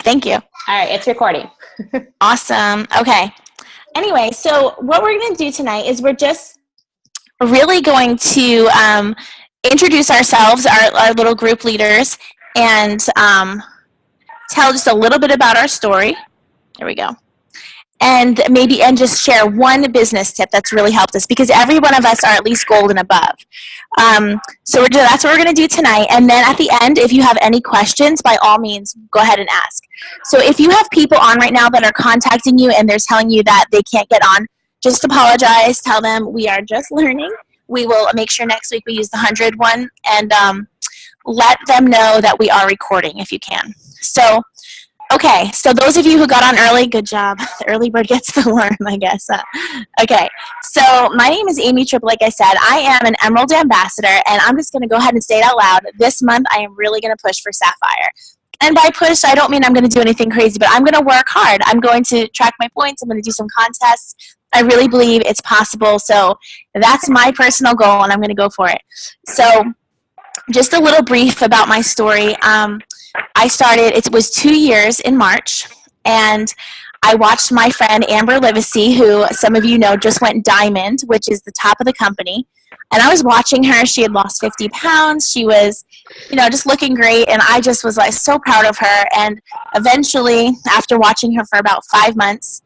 Thank you. All right, it's recording. Awesome. Okay. Anyway, so what we're going to do tonight is we're just really going to introduce ourselves, our little group leaders, and tell just a little bit about our story. There we go. And just share one business tip that's really helped us, because every one of us are at least gold and above. So that's what we're going to do tonight. And then at the end, if you have any questions, by all means, go ahead and ask. So if you have people on right now that are contacting you and they're telling you that they can't get on, just apologize. Tell them we are just learning. We will make sure next week we use the 100 one, and let them know that we are recording if you can. So, okay, so those of you who got on early, good job. The early bird gets the worm, I guess. Okay, so my name is Amy Tripp. Like I said, I am an Emerald Ambassador, and I'm just going to go ahead and say it out loud. This month, I am really going to push for Sapphire. And by push, I don't mean I'm going to do anything crazy, but I'm going to work hard. I'm going to track my points. I'm going to do some contests. I really believe it's possible, so that's my personal goal, and I'm going to go for it. So just a little brief about my story. I started, it was 2 years in March, and I watched my friend Amber Livesey, who some of you know just went diamond, which is the top of the company. And I was watching her. She had lost 50 pounds. She was, just looking great. And I just was like so proud of her. And eventually, after watching her for about 5 months,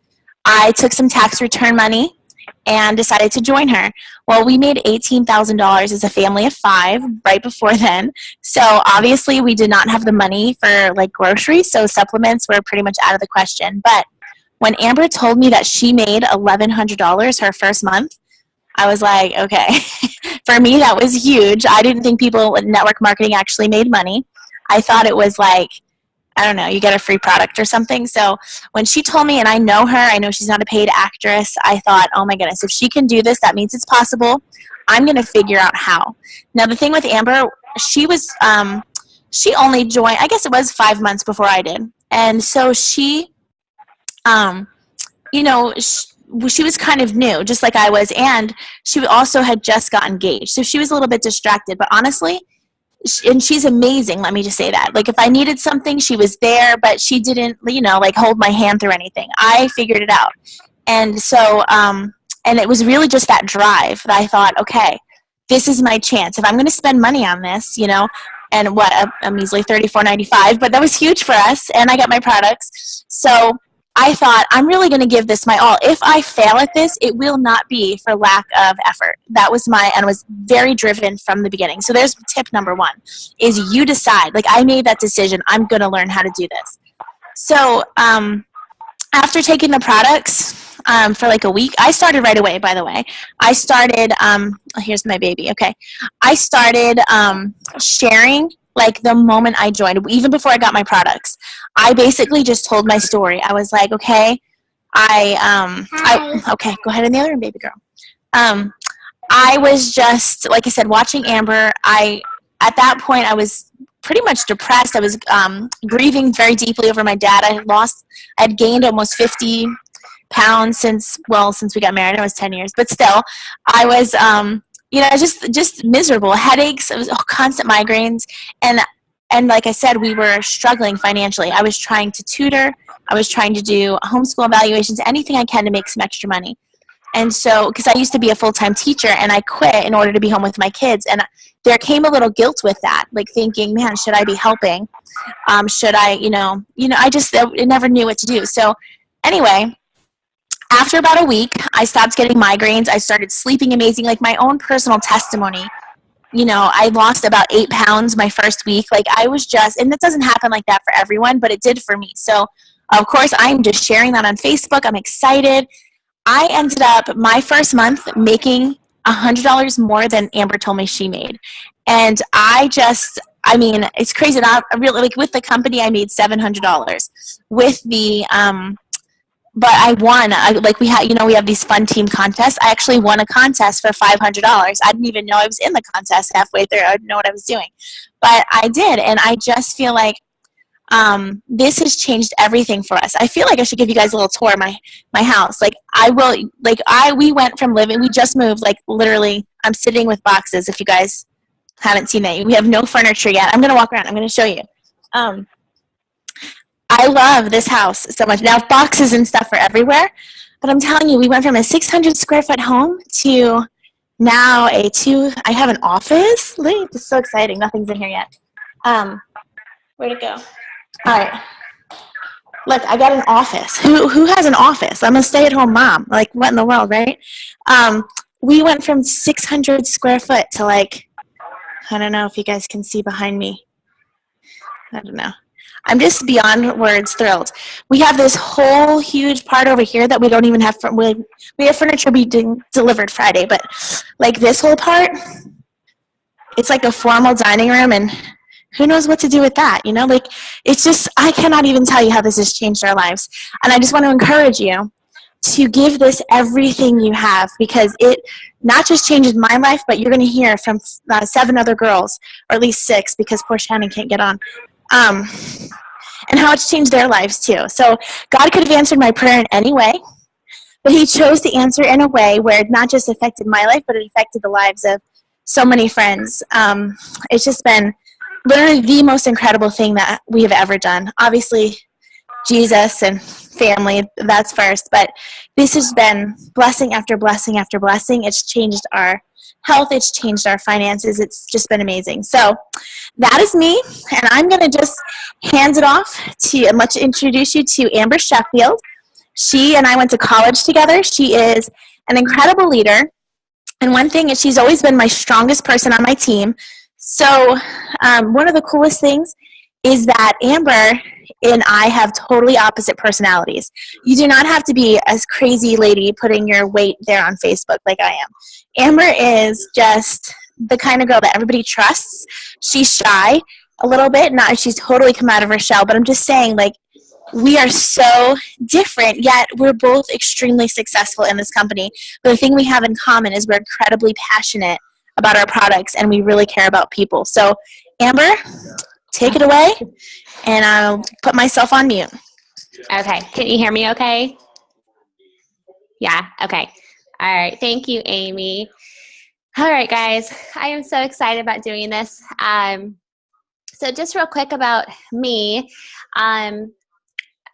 I took some tax return money and decided to join her. Well, we made $18,000 as a family of 5 right before then. So obviously we did not have the money for like groceries, so supplements were pretty much out of the question. But when Amber told me that she made $1,100 her first month, I was like, okay. For me, that was huge. I didn't think people in network marketing actually made money. I thought it was like, I don't know, you get a free product or something. So when she told me, and I know her, I know she's not a paid actress, I thought, oh my goodness, if she can do this, that means it's possible. I'm going to figure out how. Now, the thing with Amber, she only joined, I guess it was 5 months before I did. And so she, she was kind of new, just like I was, and she also had just got engaged. So she was a little bit distracted, but honestly, and she's amazing, let me just say that. Like, if I needed something, she was there, but she didn't, hold my hand through anything. I figured it out. And so, and it was really just that drive that I thought, okay, this is my chance. If I'm going to spend money on this, and a measly $34.95, but that was huge for us, and I got my products. So I thought, I'm really going to give this my all. If I fail at this, it will not be for lack of effort. That was and I was very driven from the beginning. So there's tip number 1, is you decide. Like, I made that decision. I'm going to learn how to do this. So after taking the products for like a week, I started right away, by the way. I started, here's my baby, okay. I started sharing like the moment I joined, even before I got my products. I basically just told my story. I was like, okay, okay, go ahead in the other room, baby girl. I was just, like I said, watching Amber. At that point, I was pretty much depressed. I was grieving very deeply over my dad. I'd gained almost 50 pounds since we got married. It was 10 years, but still, I was, just miserable. Headaches, it was constant migraines, and like I said, we were struggling financially. I was trying to tutor. I was trying to do homeschool evaluations, anything I can to make some extra money. And so, because I used to be a full-time teacher, and I quit in order to be home with my kids, and there came a little guilt with that, like thinking, man, should I be helping? Should I, I never knew what to do. So anyway, after about a week, I stopped getting migraines. I started sleeping amazing, like my own personal testimony. I lost about 8 pounds my first week. Like, I was just, and it doesn't happen like that for everyone, but it did for me. So, of course, I'm just sharing that on Facebook. I'm excited. I ended up my first month making $100 more than Amber told me she made. And it's crazy. Not really, like, with the company, I made $700. With the, but I won. We have these fun team contests. I actually won a contest for $500. I didn't even know I was in the contest halfway through. I didn't know what I was doing, but I did. And I just feel like this has changed everything for us. I feel like I should give you guys a little tour of my house. We went from we just moved, like, literally, I'm sitting with boxes. If you guys haven't seen that, we have no furniture yet. I'm going to walk around. I'm going to show you. I love this house so much. Now boxes and stuff are everywhere, but I'm telling you, we went from a 600 square foot home to now I have an office. Look, it's so exciting. Nothing's in here yet. Where'd it go? All right. Look, I got an office. Who has an office? I'm a stay-at-home mom. Like, what in the world, right? We went from 600 square foot to like, I don't know if you guys can see behind me. I don't know. I'm just beyond words thrilled. We have this whole huge part over here that we don't even have. We have furniture being delivered Friday, but like this whole part, it's like a formal dining room, and who knows what to do with that, you know? Like, it's just, I cannot even tell you how this has changed our lives. And I just want to encourage you to give this everything you have, because it not just changes my life, but you're going to hear from 7 other girls, or at least 6, because poor Shannon can't get on, and how it's changed their lives too. So God could have answered my prayer in any way, but he chose to answer in a way where it not just affected my life, but it affected the lives of so many friends. It's just been literally the most incredible thing that we have ever done. Obviously, Jesus and family, that's first, but this has been blessing after blessing after blessing. It's changed our health, it's changed our finances, it's just been amazing. So that is me, and I'm going to just hand it off to, and let's introduce you to Amber Sheffield. She and I went to college together. She is an incredible leader, and one thing is she's always been my strongest person on my team. So one of the coolest things is that Amber and I have totally opposite personalities. You do not have to be a crazy lady putting your weight there on Facebook like I am. Amber is just the kind of girl that everybody trusts. She's shy a little bit. Not she's totally come out of her shell, but I'm just saying, like, we are so different, yet we're both extremely successful in this company. But the thing we have in common is we're incredibly passionate about our products, and we really care about people. So, Amber, take it away, and I'll put myself on mute. Okay. Can you hear me okay? Yeah. Okay. All right. Thank you, Amy. All right, guys. I am so excited about doing this. So just real quick about me.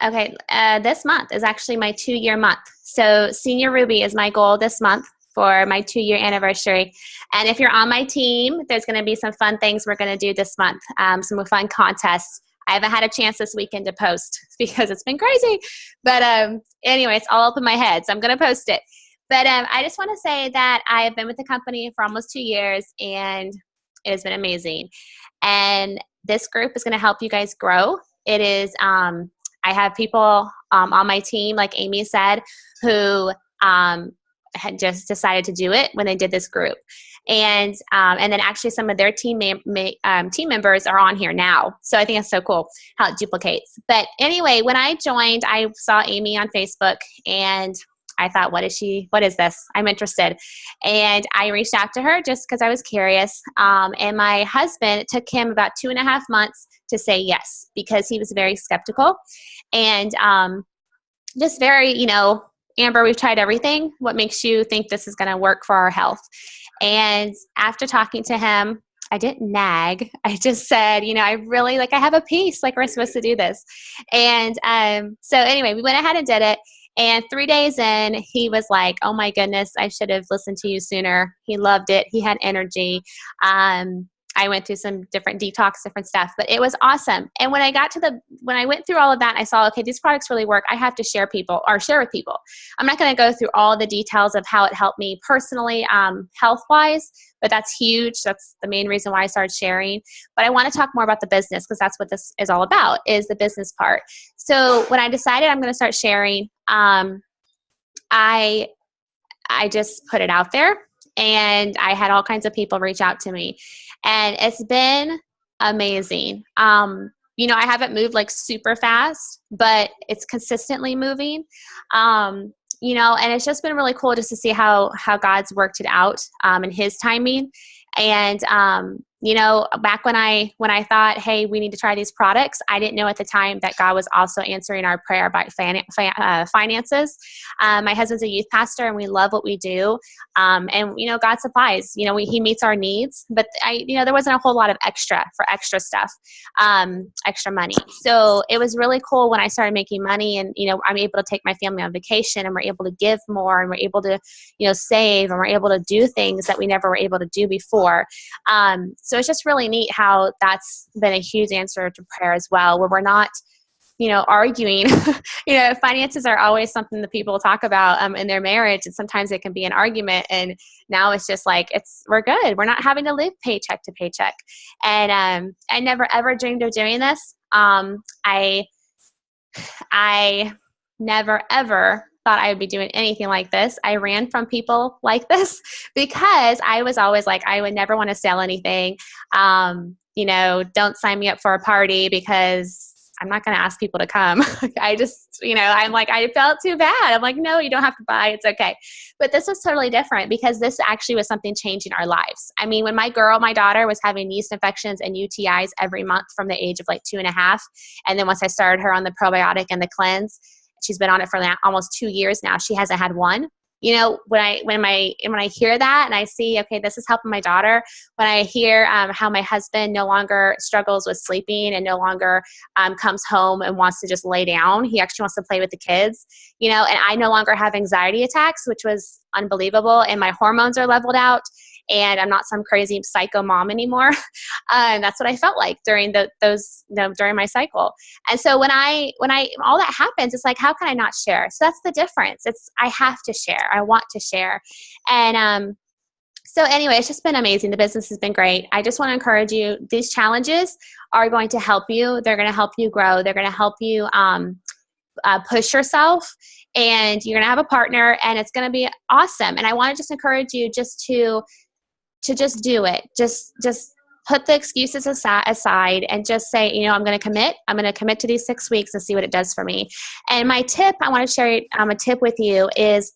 Okay. This month is actually my 2-year month. So Senior Ruby is my goal this month for my 2-year anniversary. And if you're on my team, there's going to be some fun things we're going to do this month, some fun contests. I haven't had a chance this weekend to post because it's been crazy. But anyway, it's all up in my head, so I'm going to post it. But I just want to say that I have been with the company for almost 2 years, and it has been amazing. And this group is going to help you guys grow. It is, I have people on my team, like Amy said, who had just decided to do it when they did this group. And then actually some of their team members are on here now. So I think it's so cool how it duplicates. But anyway, when I joined, I saw Amy on Facebook, and I thought, what is this? I'm interested. And I reached out to her just because I was curious. And my husband, it took him about 2.5 months to say yes, because he was very skeptical and just very, Amber, we've tried everything. What makes you think this is going to work for our health? And after talking to him, I didn't nag. I just said, I really I have a piece, we're supposed to do this. And so anyway, we went ahead and did it. And 3 days in, he was like, oh my goodness, I should have listened to you sooner. He loved it. He had energy. I went through some different detox, different stuff, but it was awesome. And when I went through all of that, I saw, okay, these products really work. I have to share with people. I'm not going to go through all the details of how it helped me personally, health-wise, but that's huge. That's the main reason why I started sharing. But I want to talk more about the business, because that's what this is all about, is the business part. So when I decided I'm going to start sharing, I just put it out there, and I had all kinds of people reach out to me. And it's been amazing. I haven't moved super fast, but it's consistently moving. And it's just been really cool just to see how God's worked it out in his timing. And, back when I thought, hey, we need to try these products, I didn't know at the time that God was also answering our prayer about finances. My husband's a youth pastor, and we love what we do. And God supplies. He meets our needs, but there wasn't a whole lot of extra stuff, extra money. So it was really cool when I started making money, and I'm able to take my family on vacation, and we're able to give more, and we're able to save, and we're able to do things that we never were able to do before. So it's just really neat how that's been a huge answer to prayer as well, where we're not, arguing. Finances are always something that people talk about in their marriage, and sometimes it can be an argument. And now it's just like we're good. We're not having to live paycheck to paycheck. And I never ever dreamed of doing this. I never ever thought I would be doing anything like this. I ran from people like this because I was always like, I would never want to sell anything. Don't sign me up for a party because I'm not going to ask people to come. I just, I'm like, I felt too bad. I'm like, no, you don't have to buy. It's okay. But this was totally different because this actually was something changing our lives. I mean, when my daughter was having yeast infections and UTIs every month from the age of like 2.5. And then once I started her on the probiotic and the cleanse, she's been on it for almost 2 years now. She hasn't had one. When I hear that and I see, okay, this is helping my daughter. When I hear how my husband no longer struggles with sleeping and no longer comes home and wants to just lay down, he actually wants to play with the kids. And I no longer have anxiety attacks, which was unbelievable. And my hormones are leveled out. And I'm not some crazy psycho mom anymore. And that's what I felt like during during my cycle. And so when all that happens, it's like, how can I not share? So that's the difference. I have to share. I want to share. And so anyway, it's just been amazing. The business has been great. I just want to encourage you. These challenges are going to help you. They're going to help you grow. They're going to help you push yourself. And you're going to have a partner, and it's going to be awesome. And I want to just encourage you just to just do it. Just put the excuses aside and just say, I'm going to commit. I'm going to commit to these 6 weeks and see what it does for me. And my tip, I want to share a tip with you is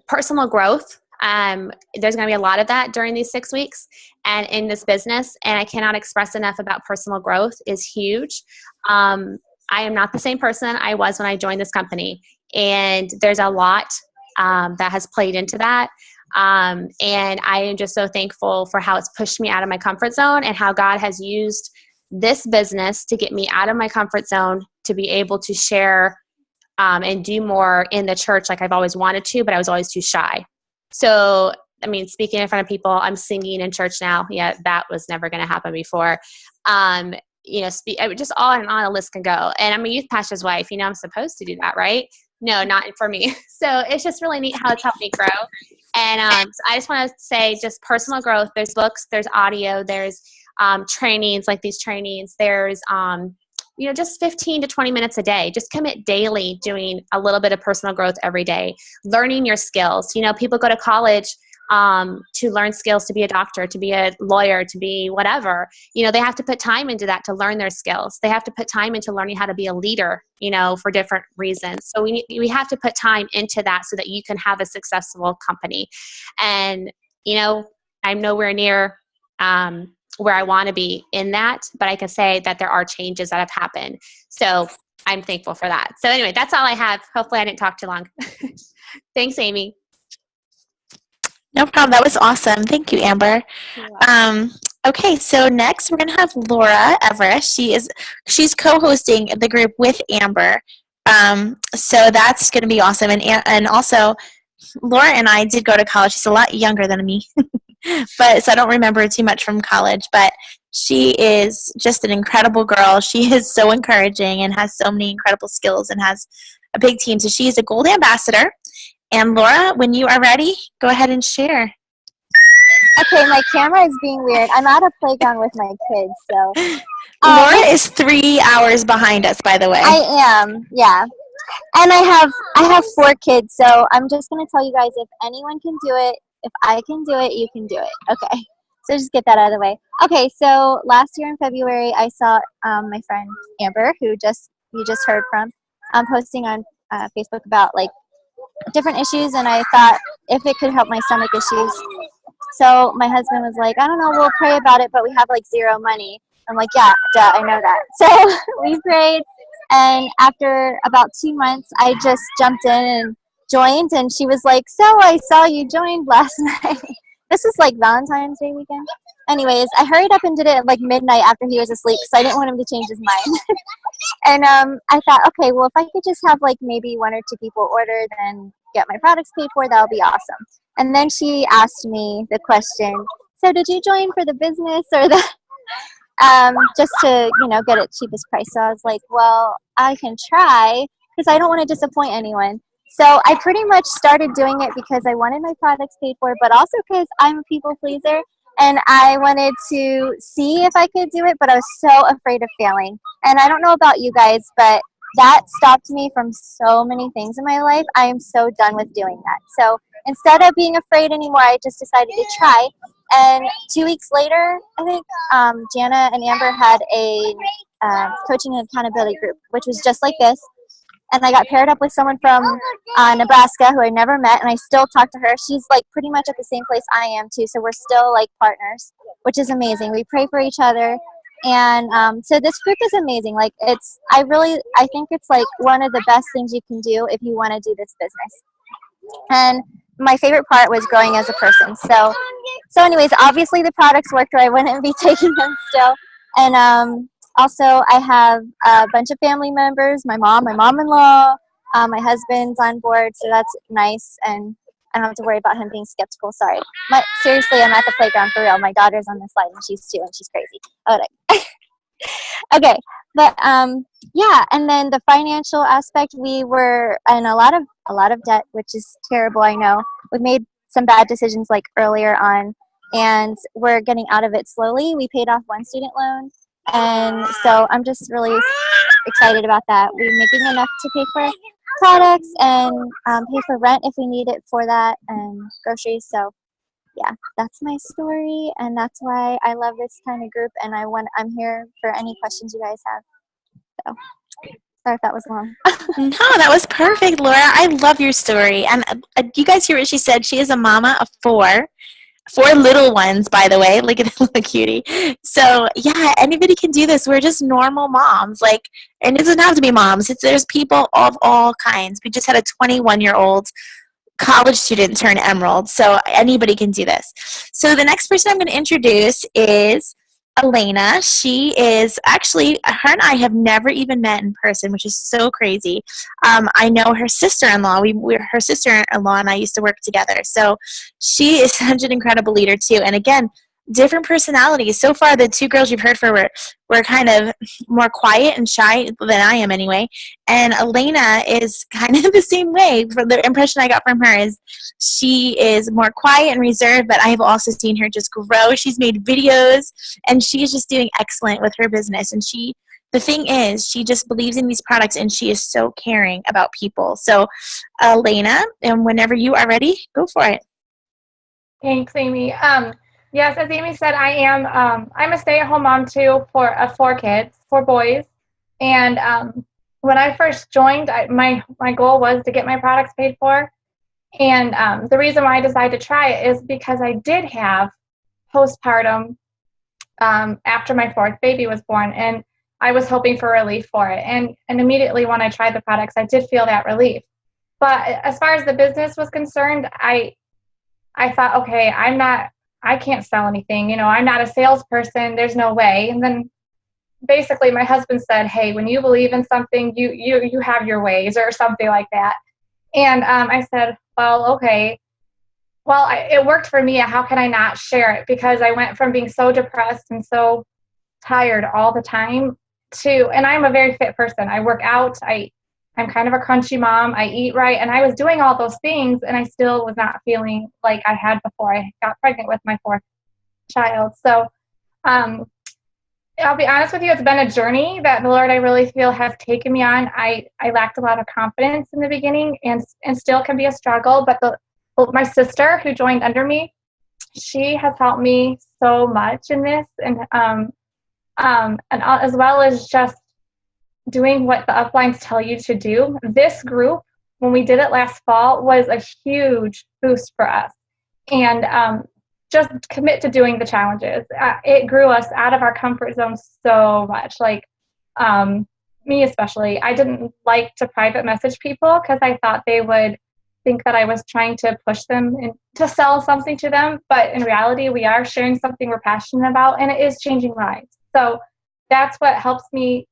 personal growth. There's going to be a lot of that during these 6 weeks and in this business. And I cannot express enough about personal growth is huge. I am not the same person I was when I joined this company. And there's a lot that has played into that. And I am just so thankful for how it's pushed me out of my comfort zone and how God has used this business to get me out of my comfort zone to be able to share and do more in the church like I've always wanted to, but I was always too shy. So, I mean, speaking in front of people, I'm singing in church now. Yeah, that was never going to happen before. Just on and on a list can go. And I'm a youth pastor's wife. I'm supposed to do that, right? No, not for me. So it's just really neat how it's helped me grow. And so I just want to say just personal growth. There's books, there's audio, there's trainings like these trainings. There's, just 15 to 20 minutes a day. Just commit daily doing a little bit of personal growth every day. Learning your skills. People go to college to learn skills, to be a doctor, to be a lawyer, to be whatever. They have to put time into that to learn their skills. They have to put time into learning how to be a leader, for different reasons. So we have to put time into that so that you can have a successful company. And, I'm nowhere near where I want to be in that, but I can say that there are changes that have happened. So I'm thankful for that. So anyway, that's all I have. Hopefully I didn't talk too long. Thanks, Amy. No problem. That was awesome. Thank you, Amber. Okay, so next we're going to have Laura Everest. She's co-hosting the group with Amber. So that's going to be awesome. And also, Laura and I did go to college. She's a lot younger than me, so I don't remember too much from college. But she is just an incredible girl. She is so encouraging and has so many incredible skills and has a big team. So she is a gold ambassador. And Laura, when you are ready, go ahead and share. Okay, my camera is being weird. I'm at a playground with my kids, so. Laura is 3 hours behind us, by the way. I am, yeah. And I have 4 kids, so I'm just going to tell you guys, if anyone can do it, if I can do it, you can do it. Okay, so just get that out of the way. Okay, so last year in February, I saw my friend Amber, who you just heard from, posting on Facebook about, like, different issues, and I thought if it could help my stomach issues. So my husband was like, I don't know, we'll pray about it, but we have like zero money. I'm like, yeah, duh, I know that. So we prayed, and after about 2 months, I just jumped in and joined, and she was like, so I saw you joined last night. This was like Valentine's Day weekend. Anyways, I hurried up and did it at like midnight after he was asleep because I didn't want him to change his mind. And I thought, okay, well, if I could just have like maybe 1 or 2 people order, then get my products paid for, that'll be awesome. And then she asked me the question, so did you join for the business or the just to, get it cheapest price? So I was like, well, I can try because I don't want to disappoint anyone. So I pretty much started doing it because I wanted my products paid for, but also because I'm a people pleaser and I wanted to see if I could do it, but I was so afraid of failing. And I don't know about you guys, but that stopped me from so many things in my life. I am so done with doing that. So instead of being afraid anymore, I just decided to try. And 2 weeks later, I think Jana and Amber had a coaching and accountability group, which was just like this. And I got paired up with someone from Nebraska who I never met, and I still talk to her. She's like pretty much at the same place I am too, so we're still like partners, which is amazing. We pray for each other, and so this group is amazing. Like I think it's like one of the best things you can do if you want to do this business. And my favorite part was growing as a person. So anyways, obviously the products worked or I wouldn't be taking them still. And also I have a bunch of family members, my mom, my mom-in-law, my husband's on board, so that's nice, and I don't have to worry about him being skeptical. Sorry. Seriously, I'm at the playground for real. My daughter's on the slide and she's 2 and she's crazy. Okay. Okay. But yeah, and then the financial aspect, we were in a lot of debt, which is terrible, I know. We made some bad decisions like earlier on, and we're getting out of it slowly. We paid off 1 student loan, and so I'm just really excited about that. We're making enough to pay for products and pay for rent if we need it for that, and groceries. So yeah, that's my story, and that's why I love this kind of group, and I'm here for any questions you guys have. So sorry if that was long. No, that was perfect, Laura. I love your story. And you guys hear what she said? She is a mama of 4 little ones, by the way. Look at that little cutie. So yeah, anybody can do this. We're just normal moms. And it doesn't have to be moms. There's people of all kinds. We just had a 21-year-old college student turn Emerald. So anybody can do this. So the next person I'm going to introduce is Elena. She is actually, her and I have never even met in person, which is so crazy. I know her sister-in-law. Her sister-in-law and I used to work together. So she is such an incredible leader too. And again, different personalities. So far, the 2 girls you've heard from were kind of more quiet and shy than I am anyway. And Elena is kind of the same way. For the impression I got from her is she is more quiet and reserved, but I've also seen her just grow. She's made videos, and she's just doing excellent with her business. And the thing is, she just believes in these products, and she is so caring about people. So, Elena, and whenever you are ready, go for it. Thanks, Amy. Yes, as Amy said, I'm a stay-at-home mom too for 4 kids, 4 boys. And when I first joined, my goal was to get my products paid for. And the reason why I decided to try it is because I did have postpartum after my 4th baby was born, and I was hoping for relief for it. And immediately when I tried the products, I did feel that relief. But as far as the business was concerned, I thought, okay, I can't sell anything. I'm not a salesperson. There's no way. And then basically my husband said, hey, when you believe in something, you have your ways, or something like that. And I said, well, okay. Well, it worked for me. How can I not share it? Because I went from being so depressed and so tired all the time and I'm a very fit person. I work out. I'm kind of a crunchy mom. I eat right. And I was doing all those things, and I still was not feeling like I had before I got pregnant with my 4th child. So I'll be honest with you, it's been a journey that the Lord, I really feel, has taken me on. I lacked a lot of confidence in the beginning, and still can be a struggle. But my sister, who joined under me, she has helped me so much in this, and as well as just doing what the uplines tell you to do. This group, when we did it last fall, was a huge boost for us. And just commit to doing the challenges. It grew us out of our comfort zone so much. Like, me especially, I didn't like to private message people because I thought they would think that I was trying to push them to sell something to them. But in reality, we are sharing something we're passionate about, and it is changing lives. So that's what helps me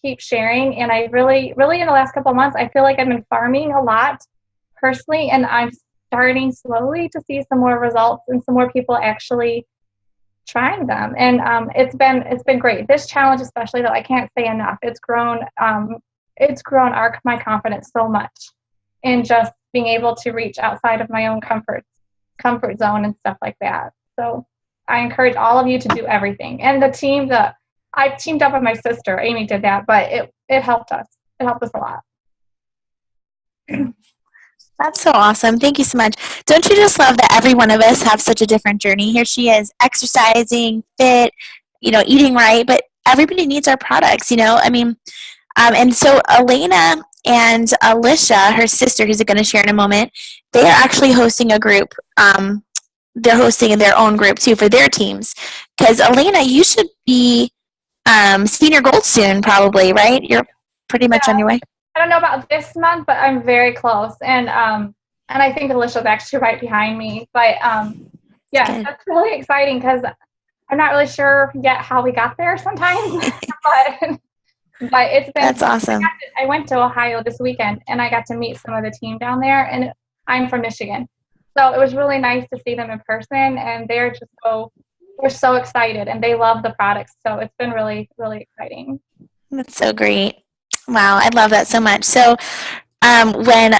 keep sharing. And I really, really in the last couple of months, I feel like I've been farming a lot personally, and I'm starting slowly to see some more results and some more people actually trying them. And it's been great. This challenge especially, though, I can't say enough. It's grown my confidence so much in just being able to reach outside of my own comfort zone and stuff like that. So I encourage all of you to do everything. And the team that I teamed up with my sister, Amy did that, but it helped us. It helped us a lot. That's so awesome. Thank you so much. Don't you just love that every one of us have such a different journey? Here she is, exercising, fit, eating right, but everybody needs our products, I mean, and so Elena and Alicia, her sister, who's going to share in a moment, they are actually hosting a group. They're hosting their own group, too, for their teams. Because, Elena, you should be senior gold soon, probably, right? You're pretty much on your way. I don't know about this month, but I'm very close. And I think Alicia's actually right behind me. But, that's really exciting because I'm not really sure yet how we got there sometimes. But it's been. That's awesome. I went to Ohio this weekend, and I got to meet some of the team down there, and I'm from Michigan. So it was really nice to see them in person, and they're so excited, and they love the products. So it's been really, really exciting. That's so great. Wow, I love that so much. So when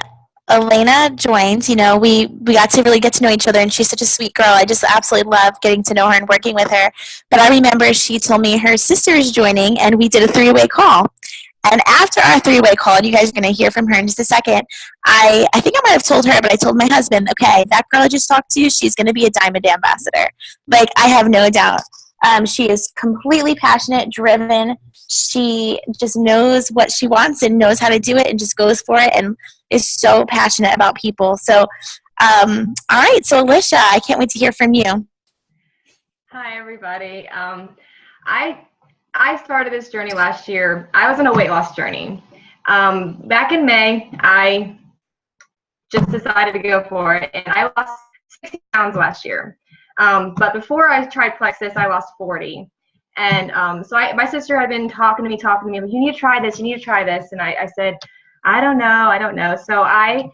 Elena joins, we got to really get to know each other, and she's such a sweet girl. I just absolutely love getting to know her and working with her. But I remember she told me her sister is joining, and we did a 3-way call. And after our 3-way call, and you guys are going to hear from her in just a second, I think I might have told her, but I told my husband, okay, that girl I just talked to, she's going to be a Diamond ambassador. Like, I have no doubt. She is completely passionate, driven. She just knows what she wants and knows how to do it and just goes for it and is so passionate about people. So, all right. So, Alicia, I can't wait to hear from you. Hi, everybody. I started this journey last year. I was on a weight loss journey. Back in May, I just decided to go for it, and I lost 60 pounds last year. But before I tried Plexus, I lost 40. And so my sister had been talking to me, like, you need to try this, And I said, I don't know. So I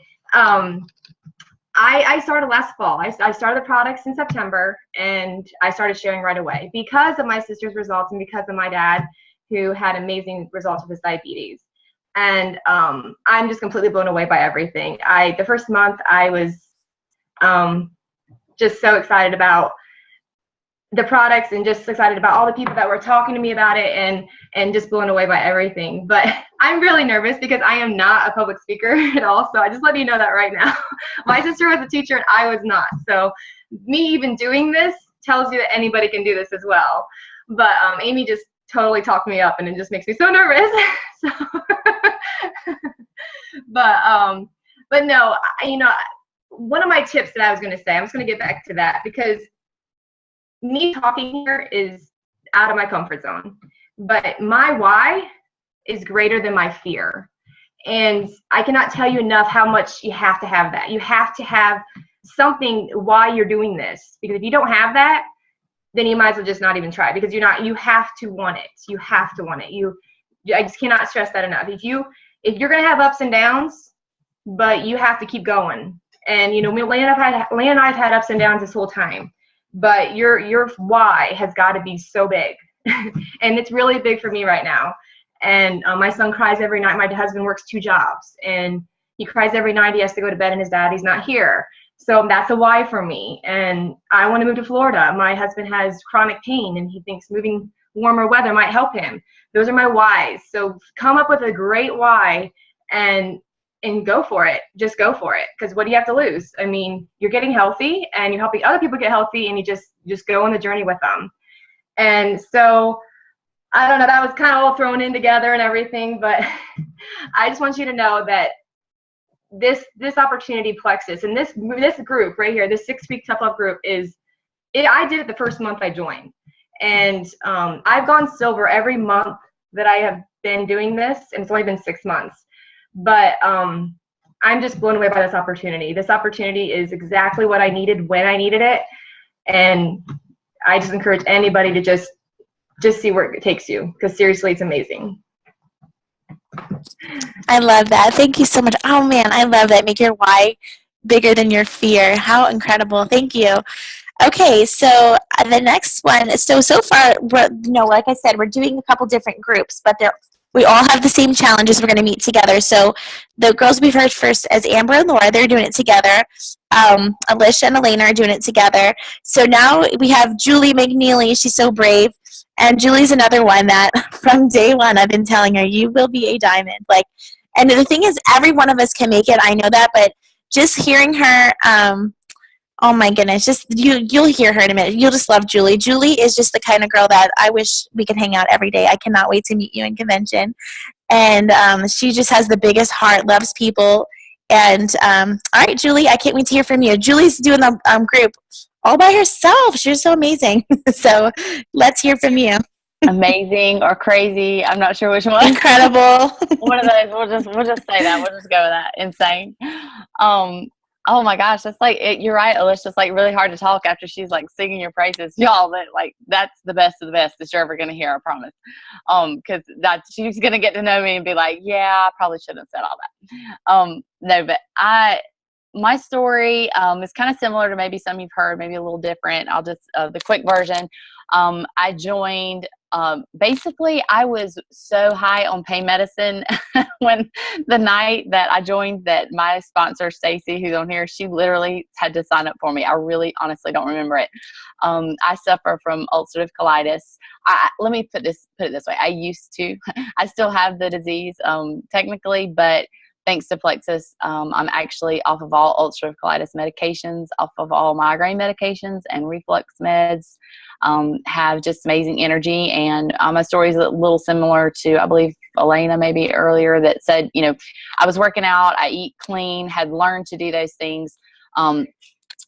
started last fall. I started the products in September, and I started sharing right away because of my sister's results and because of my dad, who had amazing results with his diabetes. And I'm just completely blown away by everything. The first month I was just so excited about the products and just excited about all the people that were talking to me about it and just blown away by everything. But I'm really nervous because I am not a public speaker at all. So I just let you know that right now. My sister was a teacher and I was not. So me even doing this tells you that anybody can do this as well. But Amy just totally talked me up, and it just makes me so nervous. But no, one of my tips that I was going to say, I'm just going to get back to that because me talking here is out of my comfort zone, but my why is greater than my fear. And I cannot tell you enough how much you have to have that. You have to have something why you're doing this, because if you don't have that, then you might as well just not even try, because you have to want it. You have to want it. I just cannot stress that enough. If you're going to have ups and downs, but you have to keep going. And, Lana and I have had ups and downs this whole time. But your why has got to be so big. And it's really big for me right now. And my son cries every night. My husband works 2 jobs. And he cries every night. He has to go to bed and his daddy's not here. So that's a why for me. And I want to move to Florida. My husband has chronic pain and he thinks moving warmer weather might help him. Those are my whys. So come up with a great why and go for it. Just go for it. Because what do you have to lose? I mean, you're getting healthy and you're helping other people get healthy, and you just go on the journey with them. And so, I don't know, that was kind of all thrown in together and everything, but I just want you to know that this opportunity, Plexus, and this group right here, this 6-week Tough Love group I did it the first month I joined. And I've gone silver every month that I have been doing this, and it's only been 6 months. But I'm just blown away by this opportunity. This opportunity is exactly what I needed when I needed it. And I just encourage anybody to just see where it takes you, because seriously, it's amazing. I love that. Thank you so much. Oh man, I love that. Make your why bigger than your fear. How incredible. Thank you. Okay, so the next one. So far, like I said, we're doing a couple different groups, but we all have the same challenges. We're going to meet together. So the girls we've heard first as Amber and Laura, they're doing it together. Alicia and Elena are doing it together. So now we have Julie McNeely. She's so brave. And Julie's another one that from day one I've been telling her, you will be a diamond. And the thing is, every one of us can make it. I know that, but just hearing her, oh my goodness, just you'll hear her in a minute. You'll just love Julie. Julie is just the kind of girl that I wish we could hang out every day. I cannot wait to meet you in convention. And she just has the biggest heart, loves people. And all right, Julie, I can't wait to hear from you. Julie's doing the group all by herself. She's so amazing. So let's hear from you. Amazing or crazy. I'm not sure which one. Incredible. One of those. We'll just say that. We'll just go with that. Insane. Oh my gosh, that's you're right, Alicia. It's really hard to talk after she's singing your praises, y'all. That's the best of the best that you're ever gonna hear. I promise. Because she's gonna get to know me and be like, yeah, I probably shouldn't have said all that. No, but my story is kind of similar to maybe some you've heard, maybe a little different. I'll just the quick version. I joined. Basically, I was so high on pain medicine when the night that I joined, that my sponsor, Stacy, who's on here, she literally had to sign up for me. I really honestly don't remember it. I suffer from ulcerative colitis. Let me put it this way. I still have the disease, technically, but thanks to Plexus, I'm actually off of all ulcerative colitis medications, off of all migraine medications and reflux meds. Have just amazing energy. And my story is a little similar to, I believe, Elena maybe earlier, that said, I was working out, I eat clean, had learned to do those things.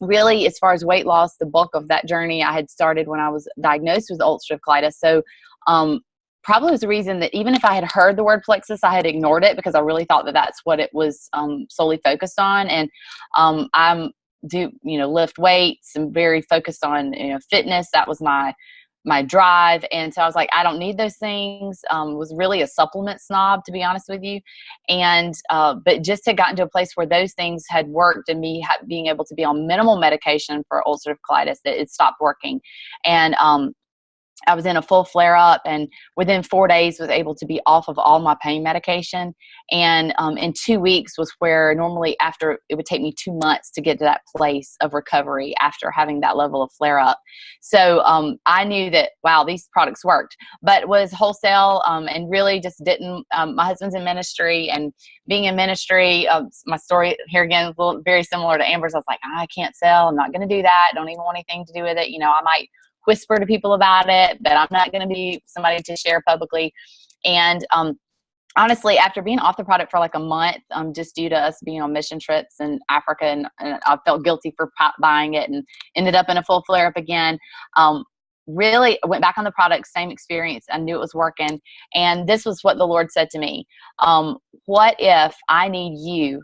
Really, as far as weight loss, the bulk of that journey I had started when I was diagnosed with ulcerative colitis. So probably was the reason that even if I had heard the word Plexus, I had ignored it, because I really thought that that's what it was solely focused on. And I'm lift weights and very focused on fitness. That was my drive. And so I was like, I don't need those things. Was really a supplement snob, to be honest with you. And but just had gotten to a place where those things had worked, and me being able to be on minimal medication for ulcerative colitis, that it stopped working. And I was in a full flare up, and within 4 days was able to be off of all my pain medication. And in 2 weeks was where normally after it would take me 2 months to get to that place of recovery after having that level of flare up. So I knew that, wow, these products worked, but was wholesale and really just didn't. My husband's in ministry, and being in ministry, my story here again is very similar to Amber's. I was like, I can't sell. I'm not going to do that. Don't even want anything to do with it. I might whisper to people about it, but I'm not going to be somebody to share publicly. And honestly, after being off the product for a month, just due to us being on mission trips in Africa, and I felt guilty for buying it, and ended up in a full flare up again. Really went back on the product, same experience. I knew it was working. And this was what the Lord said to me. What if I need you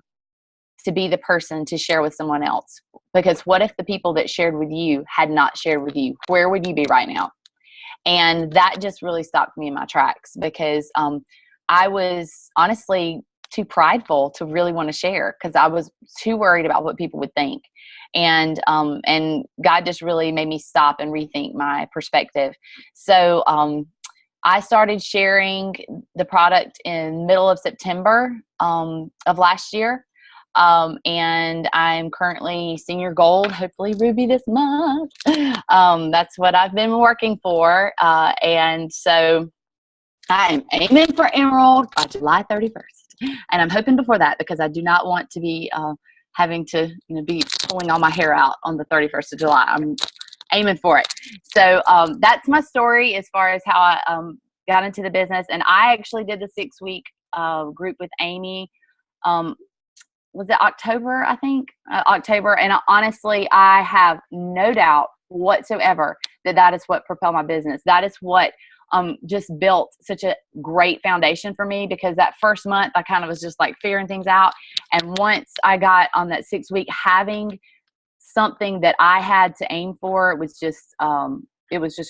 to be the person to share with someone else? Because what if the people that shared with you had not shared with you? Where would you be right now? And that just really stopped me in my tracks, because I was honestly too prideful to really want to share, because I was too worried about what people would think. And God just really made me stop and rethink my perspective. So I started sharing the product in middle of September of last year. And I'm currently senior gold, hopefully Ruby this month. That's what I've been working for. And so I'm aiming for Emerald by July 31st. And I'm hoping before that, because I do not want to be having to be pulling all my hair out on the 31st of July. I'm aiming for it. So that's my story as far as how I got into the business. And I actually did the 6-week group with Amy. was it October, I think? October. And honestly, I have no doubt whatsoever that is what propelled my business. That is what just built such a great foundation for me, because that first month I kind of was just like figuring things out. And once I got on that 6 week, having something that I had to aim for, it was just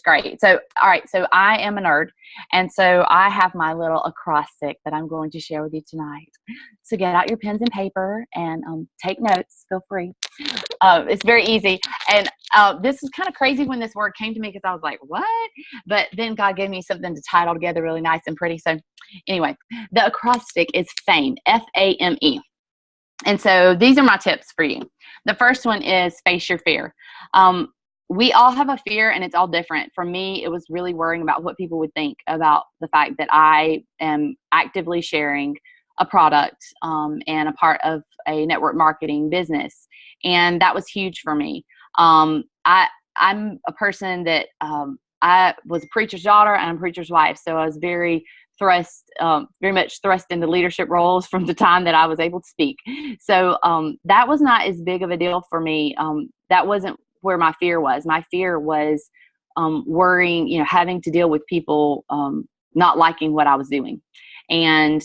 great. So, all right. So I am a nerd. And so I have my little acrostic that I'm going to share with you tonight. So get out your pens and paper and take notes. Feel free. It's very easy. And this is kind of crazy when this word came to me, because I was like, what? But then God gave me something to tie it all together really nice and pretty. So anyway, the acrostic is FAME, F-A-M-E. And so these are my tips for you. The first one is face your fear. We all have a fear, and it's all different. For me, it was really worrying about what people would think about the fact that I am actively sharing a product and a part of a network marketing business. And that was huge for me. I'm a person that I was a preacher's daughter and I'm a preacher's wife. So I was very much thrust into leadership roles from the time that I was able to speak. So that was not as big of a deal for me. That wasn't where my fear was. My fear was worrying, having to deal with people not liking what I was doing. And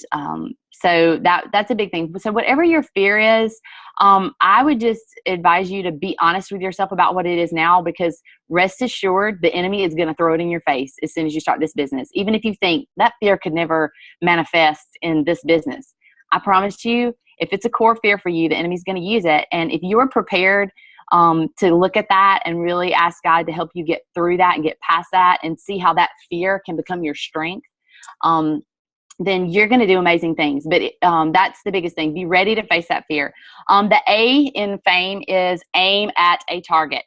so that's a big thing. So whatever your fear is, I would just advise you to be honest with yourself about what it is now, because rest assured, the enemy is going to throw it in your face as soon as you start this business. Even if you think that fear could never manifest in this business, I promise you, if it's a core fear for you, the enemy's going to use it. And if you are prepared to look at that and really ask God to help you get through that and get past that and see how that fear can become your strength, then you're going to do amazing things. But that's the biggest thing. Be ready to face that fear. The A in FAME is aim at a target.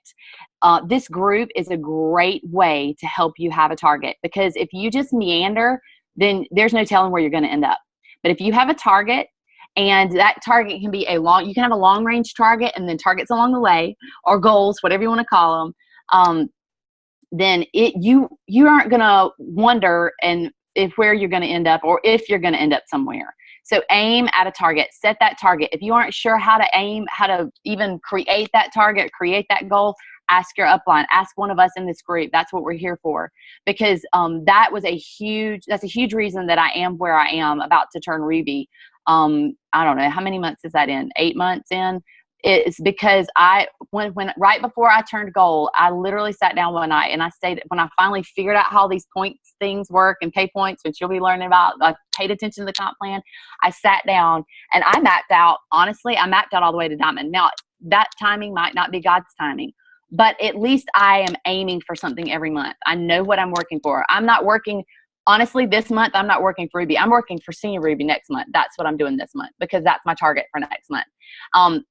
This group is a great way to help you have a target, because if you just meander, then there's no telling where you're going to end up. But if you have a target, and that target can be you can have a long range target and then targets along the way, or goals, whatever you want to call them. Then you aren't going to wonder where you're going to end up, or if you're going to end up somewhere. So aim at a target, set that target. If you aren't sure how to aim, how to even create that target, create that goal, ask your upline, ask one of us in this group. That's what we're here for, because that's a huge reason that I am where I am, about to turn Ruby. I don't know, how many months is that in? 8 months in? It's because when right before I turned gold, I literally sat down one night and I when I finally figured out how these things work and pay points, which you'll be learning about, I paid attention to the comp plan. I sat down and I mapped out all the way to diamond. Now, that timing might not be God's timing, but at least I am aiming for something every month. I know what I'm working for. I'm not working. Honestly, this month, I'm not working for Ruby. I'm working for Senior Ruby next month. That's what I'm doing this month, because that's my target for next month.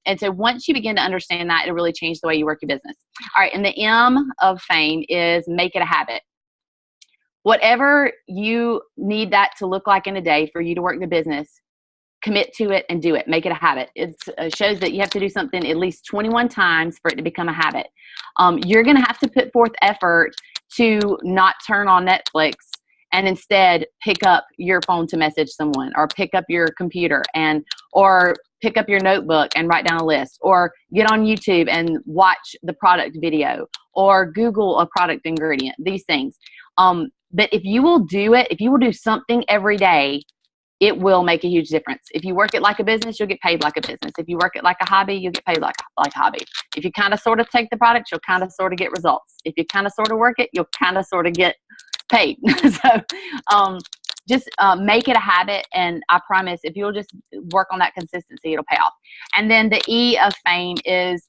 And so once you begin to understand that, it'll really change the way you work your business. All right. And the M of FAME is make it a habit. Whatever you need that to look like in a day for you to work the business, commit to it and do it. Make it a habit. It shows that you have to do something at least 21 times for it to become a habit. You're going to have to put forth effort to not turn on Netflix and instead pick up your phone to message someone, or pick up your computer or pick up your notebook and write down a list, or get on YouTube and watch the product video, or Google a product ingredient, these things. But if you will do it, if you will do something every day, it will make a huge difference. If you work it like a business, you'll get paid like a business. If you work it like a hobby, you'll get paid like a hobby. If you kind of sort of take the product, you'll kind of sort of get results. If you kind of sort of work it, you'll kind of sort of get paid. So just make it a habit, and I promise if you'll just work on that consistency, it'll pay off. And then the E of FAME is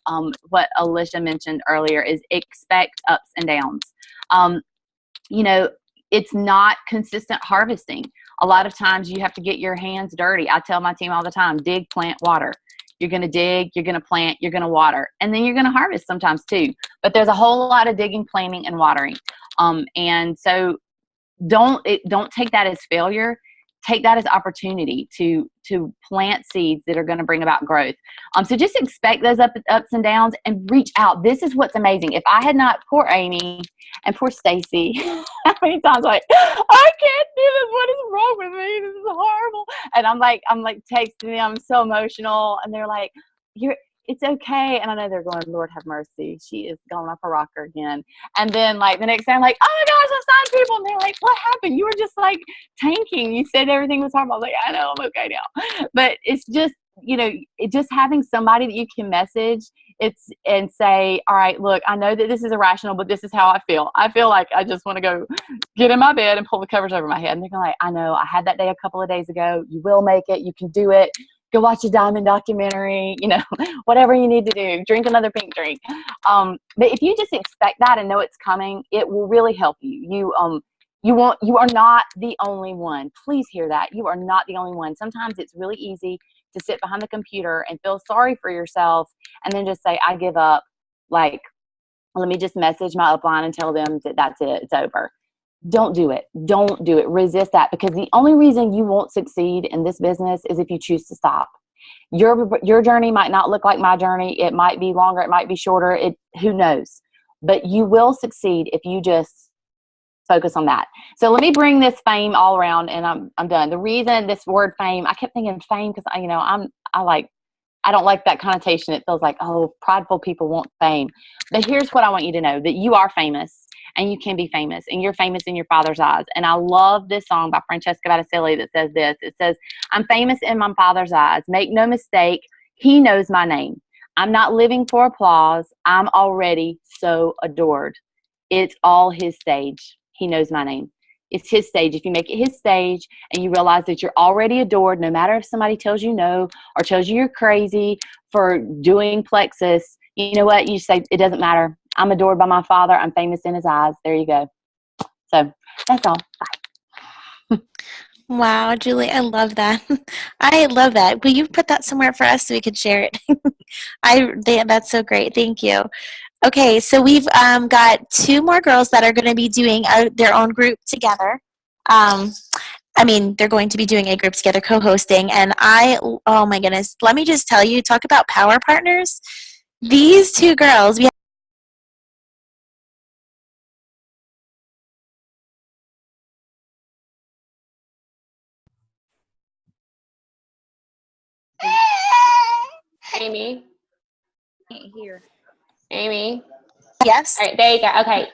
what Alicia mentioned earlier, is expect ups and downs. It's not consistent harvesting. A lot of times you have to get your hands dirty. I tell my team all the time, dig, plant, water. You're going to dig, you're going to plant, you're going to water, and then you're going to harvest sometimes too. But there's a whole lot of digging, planting, and watering. And so don't take that as failure. Take that as opportunity to plant seeds that are going to bring about growth. So just expect those ups and downs and reach out. This is what's amazing. If I had not, poor Amy and poor Stacy, how many times I can't do this. What is wrong with me? This is horrible. And I'm like texting them, I'm so emotional. And they're like, it's okay. And I know they're going, Lord have mercy. She is going off a rocker again. And then like the next day I'm like, oh my gosh, I signed people. And they're like, what happened? You were just like tanking. You said everything was horrible. I was like, I know, I'm okay now. But it's just, just having somebody that you can message and say, all right, look, I know that this is irrational, but this is how I feel. I feel like I just want to go get in my bed and pull the covers over my head. And they're like, I know, I had that day a couple of days ago. You will make it. You can do it. Go watch a Diamond documentary, whatever you need to do, drink another pink drink. But if you just expect that and know it's coming, it will really help you. You are not the only one. Please hear that. You are not the only one. Sometimes it's really easy to sit behind the computer and feel sorry for yourself and then just say, I give up. Like, let me just message my upline and tell them that that's it. It's over. Don't do it. Don't do it. Resist that, because the only reason you won't succeed in this business is if you choose to stop. Your journey might not look like my journey. It might be longer. It might be shorter. Who knows? But you will succeed if you just focus on that. So let me bring this fame all around, and I'm done. The reason this word fame, I kept thinking fame because I don't like that connotation. It feels like, oh, prideful people want fame. But here's what I want you to know, that you are famous. And you can be famous, and you're famous in your Father's eyes. And I love this song by Francesca Battistelli that says this. It says, I'm famous in my Father's eyes. Make no mistake, He knows my name. I'm not living for applause. I'm already so adored. It's all His stage. He knows my name. It's His stage. If you make it His stage and you realize that you're already adored, no matter if somebody tells you no or tells you you're crazy for doing Plexus, you know what? You say, it doesn't matter. I'm adored by my Father. I'm famous in His eyes. There you go. So that's all. Bye. Wow, Julie, I love that. I love that. Will you put that somewhere for us so we could share it? That's so great. Thank you. Okay, so we've got two more girls that are going to be doing their own group together. They're going to be doing a group together, co-hosting. And oh my goodness, let me just tell you, talk about power partners. These two girls, Amy? Can't hear. Amy? yes? All right, there you go. Okay.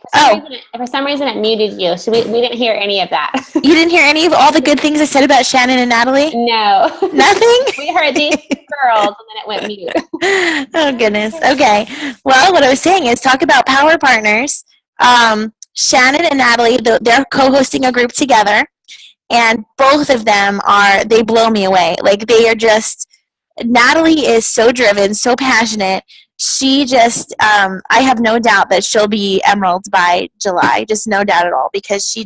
For some reason it muted you, so we didn't hear any of that. You didn't hear any of all the good things I said about Shannon and Natalie? No. Nothing? We heard these girls, and then it went mute. Oh, goodness. Okay. Well, what I was saying is talk about power partners. Shannon and Natalie, they're co-hosting a group together, and both of them they blow me away. Like, they are just, Natalie is so driven, so passionate. She just, I have no doubt that she'll be Emerald by July, just no doubt at all, because she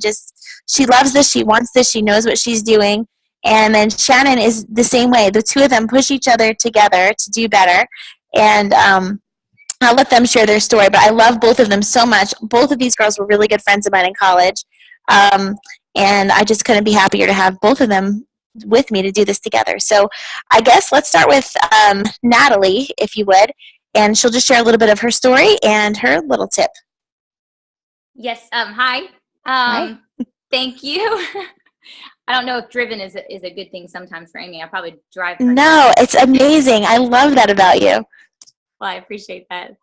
loves this, she wants this, she knows what she's doing. And then Shannon is the same way. The two of them push each other together to do better. And I'll let them share their story, but I love both of them so much. Both of these girls were really good friends of mine in college. And I just couldn't be happier to have both of them with me to do this together. So I guess let's start with Natalie, if you would. And she'll just share a little bit of her story and her little tip. Yes. Hi. Hi. Thank you. I don't know if driven is a good thing sometimes for Amy. I probably drive. No, it's amazing. I love that about you. Well, I appreciate that.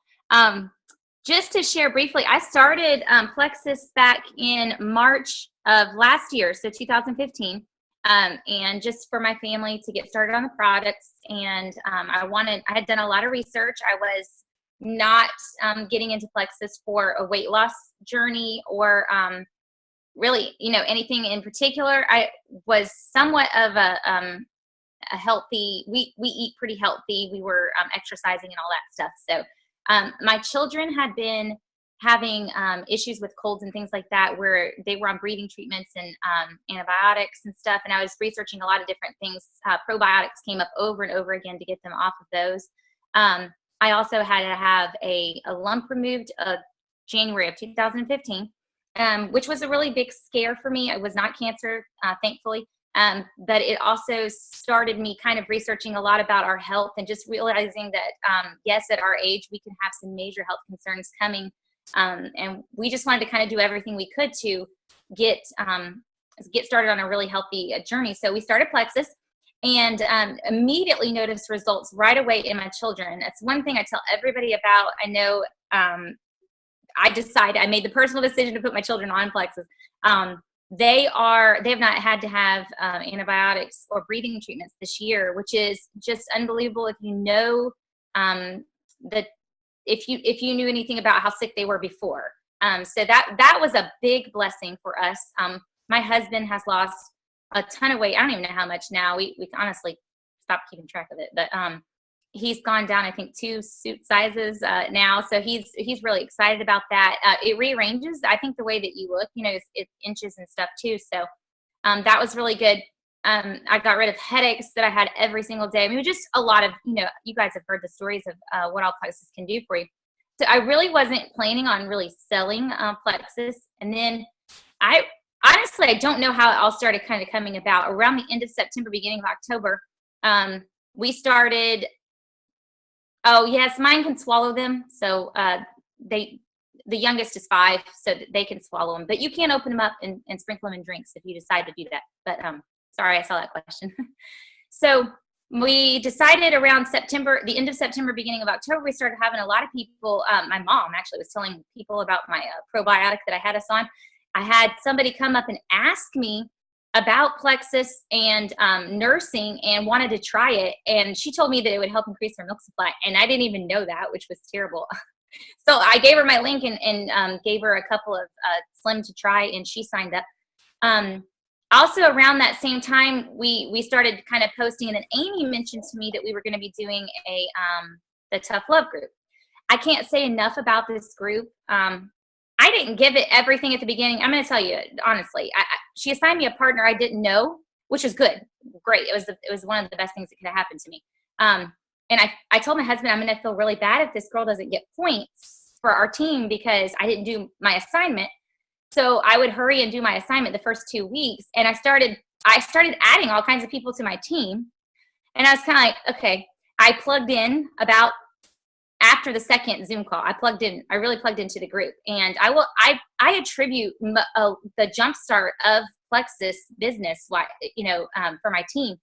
Just to share briefly, I started Plexus back in March of last year, so 2015. And just for my family to get started on the products. And I had done a lot of research. I was not getting into Plexus for a weight loss journey or really, anything in particular. I was somewhat of a healthy, we eat pretty healthy. We were exercising and all that stuff. So my children had been having issues with colds and things like that, where they were on breathing treatments and antibiotics and stuff. And I was researching a lot of different things. Probiotics came up over and over again to get them off of those. I also had to have a lump removed January of 2015, which was a really big scare for me. It was not cancer, thankfully. But it also started me kind of researching a lot about our health and just realizing that, yes, at our age, we can have some major health concerns coming. And we just wanted to kind of do everything we could to get started on a really healthy journey. So we started Plexus, and immediately noticed results right away in my children. That's one thing I tell everybody about. I know I made the personal decision to put my children on Plexus. They have not had to have antibiotics or breathing treatments this year, which is just unbelievable. If you know if you knew anything about how sick they were before. So that was a big blessing for us. My husband has lost a ton of weight. I don't even know how much now. We honestly stopped keeping track of it, but he's gone down, I think, 2 suit sizes now. So he's really excited about that. It rearranges, I think, the way that you look, it inches and stuff too. So that was really good. I got rid of headaches that I had every single day. I mean, it was just a lot of, you guys have heard the stories of what all Plexus can do for you. So I really wasn't planning on really selling Plexus. And then I don't know how it all started kind of coming about. Around the end of September, beginning of October, we started. Oh yes, mine can swallow them. So the youngest is 5, so they can swallow them. But you can open them up and sprinkle them in drinks if you decide to do that. But sorry, I saw that question. So we decided around September, the end of September, beginning of October, we started having a lot of people. My mom actually was telling people about my probiotic that I had us on. I had somebody come up and ask me about Plexus and nursing and wanted to try it. And she told me that it would help increase her milk supply. And I didn't even know that, which was terrible. So I gave her my link and gave her a couple of Slim to try, and she signed up. Also around that same time, we started kind of posting, and then Amy mentioned to me that we were going to be doing the Tough Love group. I can't say enough about this group. I didn't give it everything at the beginning. I'm going to tell you, honestly, she assigned me a partner I didn't know, which is good. Great. It was one of the best things that could have happened to me. And I told my husband, I'm going to feel really bad if this girl doesn't get points for our team because I didn't do my assignment. So I would hurry and do my assignment the first 2 weeks. And I started adding all kinds of people to my team. And I was kind of like, okay, I plugged in about after the second Zoom call. I really plugged into the group. And I attribute the jumpstart of Plexus business, for my team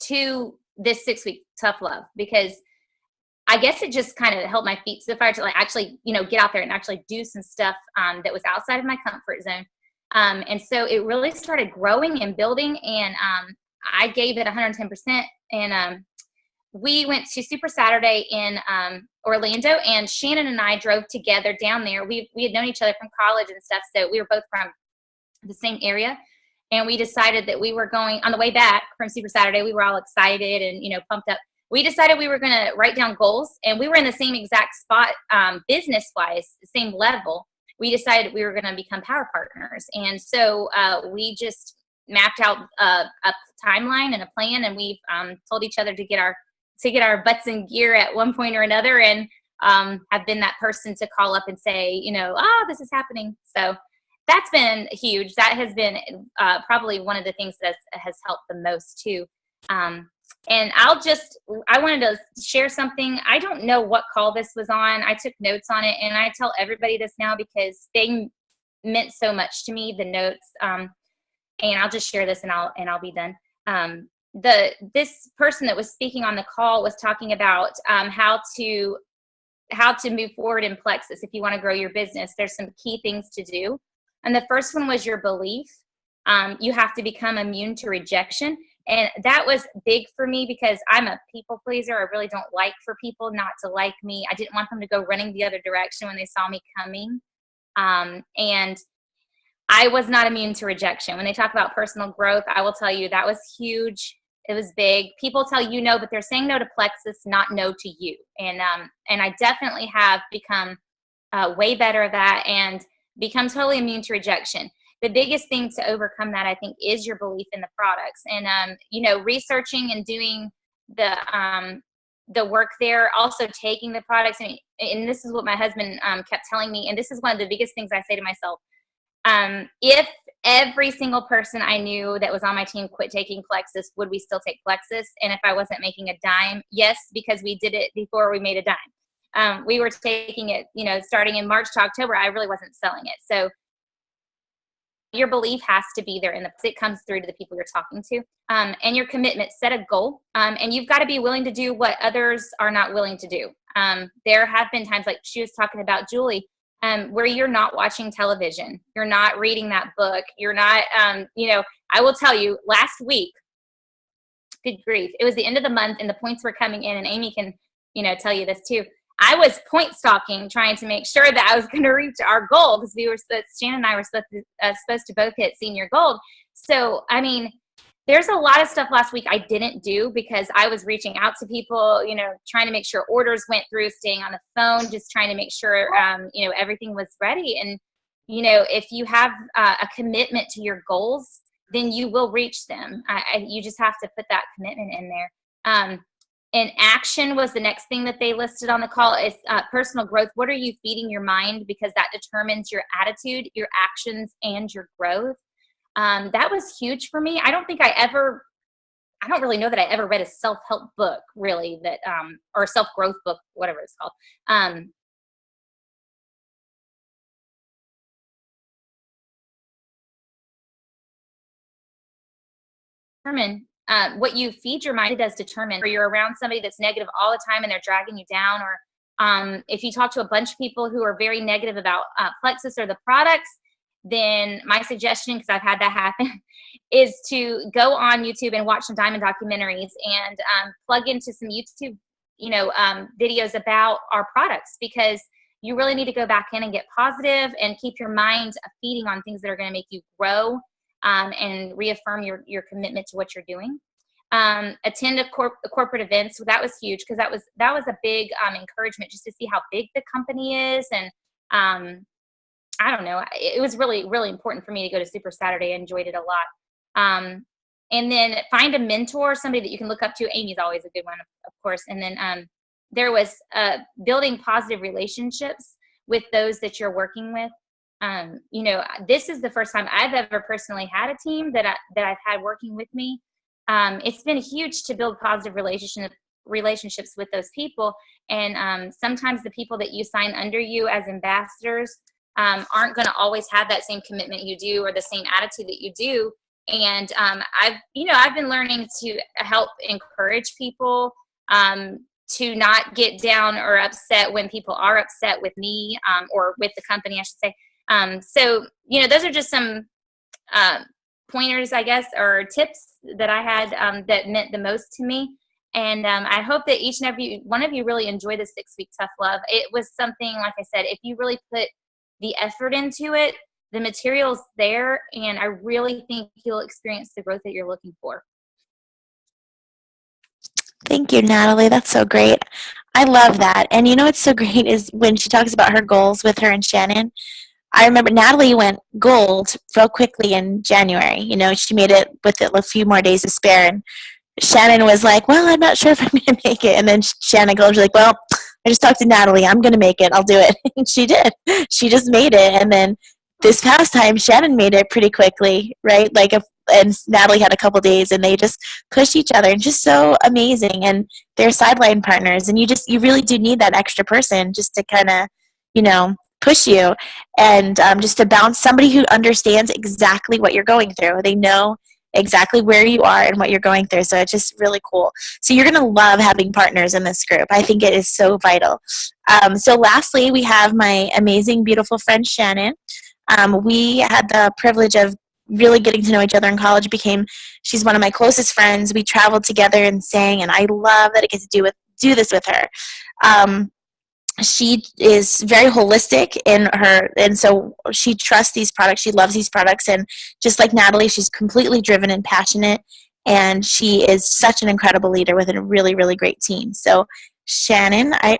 to this 6-week Tough Love, because I guess it just kind of held my feet to the fire to actually, get out there and actually do some stuff that was outside of my comfort zone. And so it really started growing and building, and I gave it 110%. And we went to Super Saturday in Orlando, and Shannon and I drove together down there. We had known each other from college and stuff, so we were both from the same area. And we decided that we were going, on the way back from Super Saturday, we were all excited and, pumped up. We decided we were going to write down goals, and we were in the same exact spot business-wise, the same level. We decided we were going to become power partners. And so we just mapped out a timeline and a plan, and we've told each other to get our butts in gear at one point or another, and have been that person to call up and say, this is happening. So that's been huge. That has been probably one of the things that has helped the most too. And I wanted to share something. I don't know what call this was on. I took notes on it, and I tell everybody this now because they meant so much to me, the notes. And I'll just share this and I'll be done. This person that was speaking on the call was talking about how to move forward in Plexus. If you want to grow your business, there's some key things to do. And the first one was your belief. You have to become immune to rejection. And that was big for me because I'm a people pleaser. I really don't like for people not to like me. I didn't want them to go running the other direction when they saw me coming. And I was not immune to rejection. When they talk about personal growth, I will tell you that was huge. It was big. People tell you no, but they're saying no to Plexus, not no to you. And I definitely have become way better at that and become totally immune to rejection. The biggest thing to overcome that, I think, is your belief in the products. And, researching and doing the work there, also taking the products. And this is what my husband kept telling me. And this is one of the biggest things I say to myself. If every single person I knew that was on my team quit taking Plexus, would we still take Plexus? And if I wasn't making a dime, yes, because we did it before we made a dime. We were taking it, starting in March to October, I really wasn't selling it. So your belief has to be there, and it comes through to the people you're talking to. And your commitment, set a goal, and you've got to be willing to do what others are not willing to do. There have been times, like she was talking about Julie, where you're not watching television, you're not reading that book, you're not, I will tell you, last week, good grief, it was the end of the month and the points were coming in, and Amy can, tell you this too. I was point stalking, trying to make sure that I was going to reach our goal, because Shannon and I were supposed to both hit senior gold. So, I mean, there's a lot of stuff last week I didn't do because I was reaching out to people, trying to make sure orders went through, staying on the phone, just trying to make sure, everything was ready. And, if you have a commitment to your goals, then you will reach them. You just have to put that commitment in there. And action was the next thing that they listed on the call is personal growth. What are you feeding your mind? Because that determines your attitude, your actions, and your growth. That was huge for me. I don't really know that I ever read a self-help book really or a self-growth book, whatever it's called. What you feed your mind, it does determine. Or you're around somebody that's negative all the time and they're dragging you down, or if you talk to a bunch of people who are very negative about Plexus or the products, then my suggestion, because I've had that happen, is to go on YouTube and watch some diamond documentaries and plug into some YouTube, videos about our products, because you really need to go back in and get positive and keep your mind feeding on things that are going to make you grow. And reaffirm your commitment to what you're doing. Attend corporate events. So that was huge, because that was a big encouragement just to see how big the company is. And I don't know, it was really, really important for me to go to Super Saturday. I enjoyed it a lot. And then find a mentor, somebody that you can look up to. Amy's always a good one, of course. And then there was building positive relationships with those that you're working with. This is the first time I've ever personally had a team that I've had working with me. It's been huge to build positive relationships with those people. And sometimes the people that you sign under you as ambassadors aren't going to always have that same commitment you do or the same attitude that you do. And I've been learning to help encourage people to not get down or upset when people are upset with me or with the company, I should say. So, those are just some pointers, I guess, or tips that I had that meant the most to me. And I hope that each and every one of you really enjoy the 6-week Tough Love. It was something, like I said, if you really put the effort into it, the material's there, and I really think you'll experience the growth that you're looking for. Thank you, Natalie. That's so great. I love that. And what's so great is when she talks about her goals with her and Shannon. I remember Natalie went gold real quickly in January. She made it with a few more days to spare. And Shannon was like, well, I'm not sure if I'm going to make it. And then Shannon goes, like, well, I just talked to Natalie. I'm going to make it. I'll do it. And she did. She just made it. And then this past time, Shannon made it pretty quickly, right? And Natalie had a couple days, and they just pushed each other, and just so amazing. And they're sideline partners. And you really do need that extra person just to kind of, push you, and just to bounce somebody who understands exactly what you're going through. They know exactly where you are and what you're going through. So it's just really cool. So you're going to love having partners in this group. I think it is so vital. So lastly, we have my amazing, beautiful friend, Shannon. We had the privilege of really getting to know each other in college. She's one of my closest friends. We traveled together and sang, and I love that I get to do this with her. She is very holistic and so she trusts these products. She loves these products, and just like Natalie, she's completely driven and passionate, and she is such an incredible leader with a really, really great team. So Shannon, I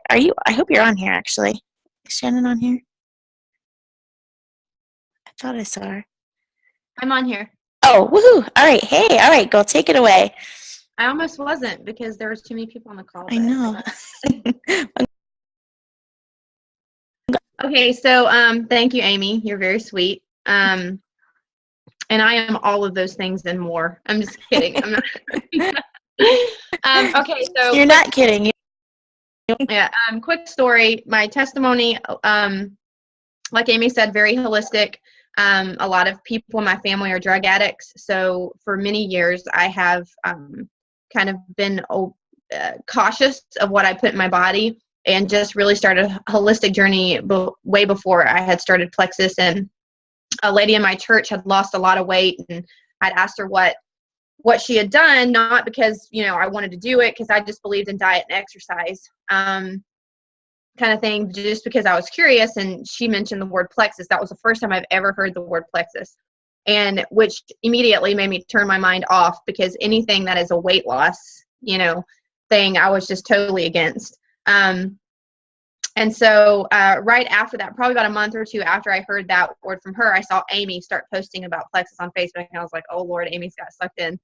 hope you're on here, actually. Is Shannon on here? I thought I saw her. I'm on here. Oh, woohoo. All right. Hey, all right, go take it away. I almost wasn't because there was too many people on the call. I know. Okay, so thank you, Amy. You're very sweet. And I am all of those things and more. I'm just kidding. I'm not. Okay, so you're not kidding. Yeah. Quick story. My testimony, like Amy said, very holistic. A lot of people in my family are drug addicts. So for many years, I have kind of been cautious of what I put in my body, and just really started a holistic journey way before I had started Plexus. And a lady in my church had lost a lot of weight, and I'd asked her what she had done, not because, I wanted to do it, because I just believed in diet and exercise kind of thing, just because I was curious. And she mentioned the word Plexus. That was the first time I've ever heard the word Plexus, and which immediately made me turn my mind off, because anything that is a weight loss, thing, I was just totally against. And so right after that, probably about a month or two after I heard that word from her, I saw Amy start posting about Plexus on Facebook, and I was like, oh Lord, Amy's got sucked in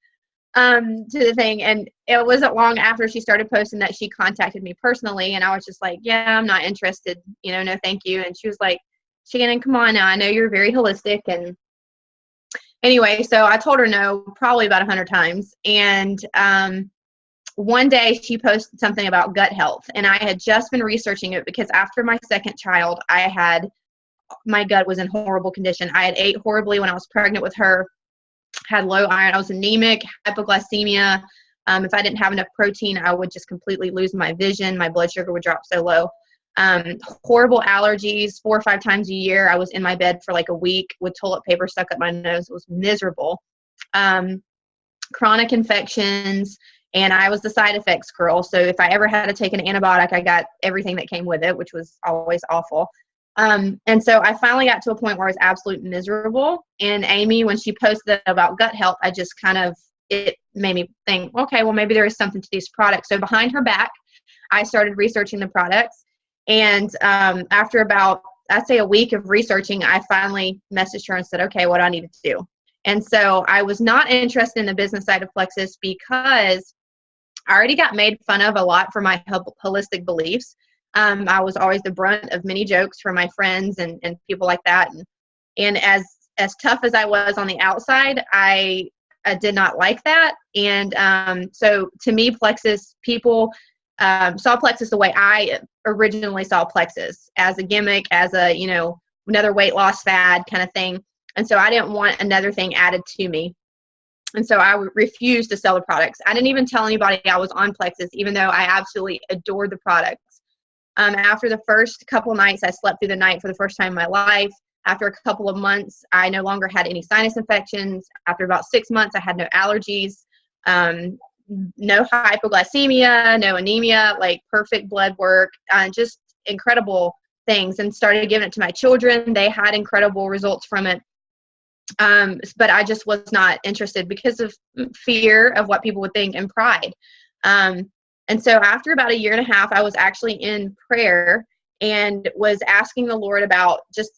to the thing. And it wasn't long after she started posting that she contacted me personally, and I was just like, yeah, I'm not interested, no thank you. And she was like, Shannon, come on now, I know you're very holistic. And anyway, so I told her no probably about 100 times. And one day she posted something about gut health, and I had just been researching it, because after my second child, my gut was in horrible condition. I had ate horribly when I was pregnant with her, had low iron, I was anemic, hypoglycemia. If I didn't have enough protein, I would just completely lose my vision. My blood sugar would drop so low. Horrible allergies 4 or 5 times a year. I was in my bed for like a week with toilet paper stuck up my nose. It was miserable. Chronic infections, and I was the side effects girl. So if I ever had to take an antibiotic, I got everything that came with it, which was always awful. And so I finally got to a point where I was absolutely miserable. And Amy, when she posted about gut health, I just it made me think, okay, well, maybe there is something to these products. So behind her back, I started researching the products. And after about, I'd say, a week of researching, I finally messaged her and said, okay, what do I need to do? And so I was not interested in the business side of Plexus, because I already got made fun of a lot for my holistic beliefs. I was always the brunt of many jokes from my friends and people like that. And as tough as I was on the outside, I did not like that. And so to me, Plexus, people saw Plexus the way I originally saw Plexus, as a gimmick, as a, another weight loss fad kind of thing. And so I didn't want another thing added to me. And so I refused to sell the products. I didn't even tell anybody I was on Plexus, even though I absolutely adored the products. After the first couple nights, I slept through the night for the first time in my life. After a couple of months, I no longer had any sinus infections. After about 6 months, I had no allergies, no hypoglycemia, no anemia, like perfect blood work, just incredible things. And started giving it to my children. They had incredible results from it. But I just was not interested because of fear of what people would think and pride. And so after about 1.5 years, I was actually in prayer and was asking the Lord about just